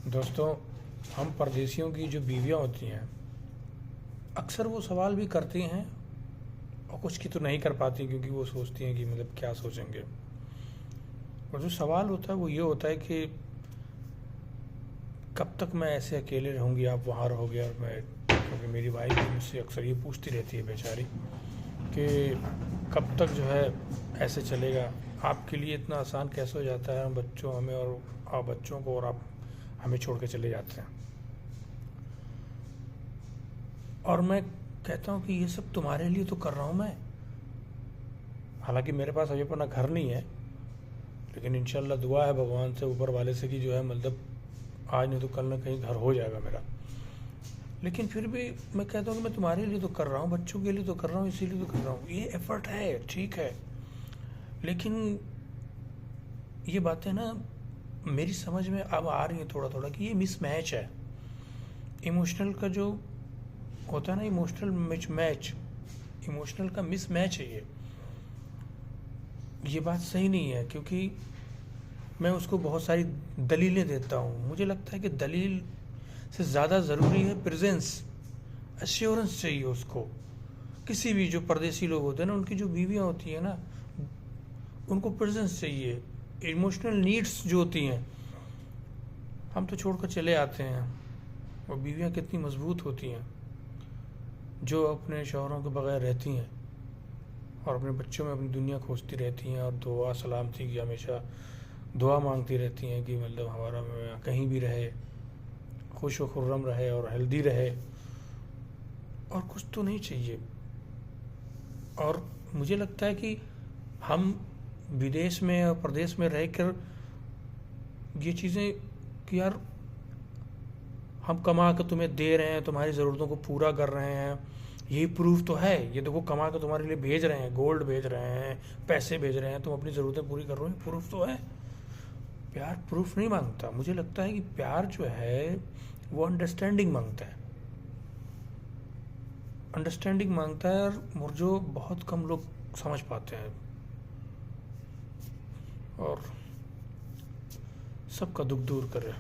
दोस्तों, हम परदेशियों की जो बीवियाँ होती हैं, अक्सर वो सवाल भी करती हैं और कुछ की तो नहीं कर पाती क्योंकि वो सोचती हैं कि मतलब क्या सोचेंगे। और जो सवाल होता है वो ये होता है कि कब तक मैं ऐसे अकेले रहूँगी, आप वहाँ रहोगे और मैं, क्योंकि मेरी वाइफ भी मुझसे अक्सर ये पूछती रहती है बेचारी कि कब तक जो है ऐसे चलेगा, आपके लिए इतना आसान कैसे हो जाता है, हम बच्चों हमें और आप बच्चों को, और आप हमें छोड़ के चले जाते हैं। और मैं कहता हूँ कि ये सब तुम्हारे लिए तो कर रहा हूँ मैं। हालांकि मेरे पास अभी अपना घर नहीं है, लेकिन इंशाल्लाह दुआ है भगवान से, ऊपर वाले से, कि जो है मतलब आज नहीं तो कल ना कहीं घर हो जाएगा मेरा। लेकिन फिर भी मैं कहता हूँ कि मैं तुम्हारे लिए तो कर रहा हूँ, बच्चों के लिए तो कर रहा हूँ, इसीलिए तो कर रहा हूँ। ये एफर्ट है, ठीक है, लेकिन ये बातें ना मेरी समझ में अब आ रही हैं थोड़ा थोड़ा कि ये मिसमैच है। इमोशनल का जो होता है ना, इमोशनल मैच, इमोशनल का मिसमैच है ये बात सही नहीं है। क्योंकि मैं उसको बहुत सारी दलीलें देता हूँ, मुझे लगता है कि दलील से ज़्यादा ज़रूरी है प्रेजेंस, एश्योरेंस चाहिए उसको। किसी भी जो परदेसी लोग होते हैं ना, उनकी जो बीवियाँ होती हैं ना, उनको प्रेजेंस चाहिए। इमोशनल नीड्स जो होती हैं, हम तो छोड़कर चले आते हैं, और बीवियाँ कितनी मजबूत होती हैं जो अपने शौहरों के बगैर रहती हैं और अपने बच्चों में अपनी दुनिया खोजती रहती हैं, और दुआ सलामती की हमेशा दुआ मांगती रहती हैं कि मतलब हमारा कहीं भी रहे, खुश व खुर्रम रहे और हेल्दी रहे, और कुछ तो नहीं चाहिए। और मुझे लगता है कि हम विदेश में और प्रदेश में रहकर ये चीज़ें कि यार हम कमा कर तुम्हें दे रहे हैं, तुम्हारी ज़रूरतों को पूरा कर रहे हैं, यही प्रूफ तो है। ये देखो कमा कर तुम्हारे लिए भेज रहे हैं, गोल्ड भेज रहे हैं, पैसे भेज रहे हैं, तुम अपनी ज़रूरतें पूरी कर रहे हो, प्रूफ तो है। प्यार प्रूफ नहीं मांगता। मुझे लगता है कि प्यार जो है वो अंडरस्टैंडिंग मांगता है, अंडरस्टैंडिंग मांगता है, और जो बहुत कम लोग समझ पाते हैं। और सबका दुख दूर करे।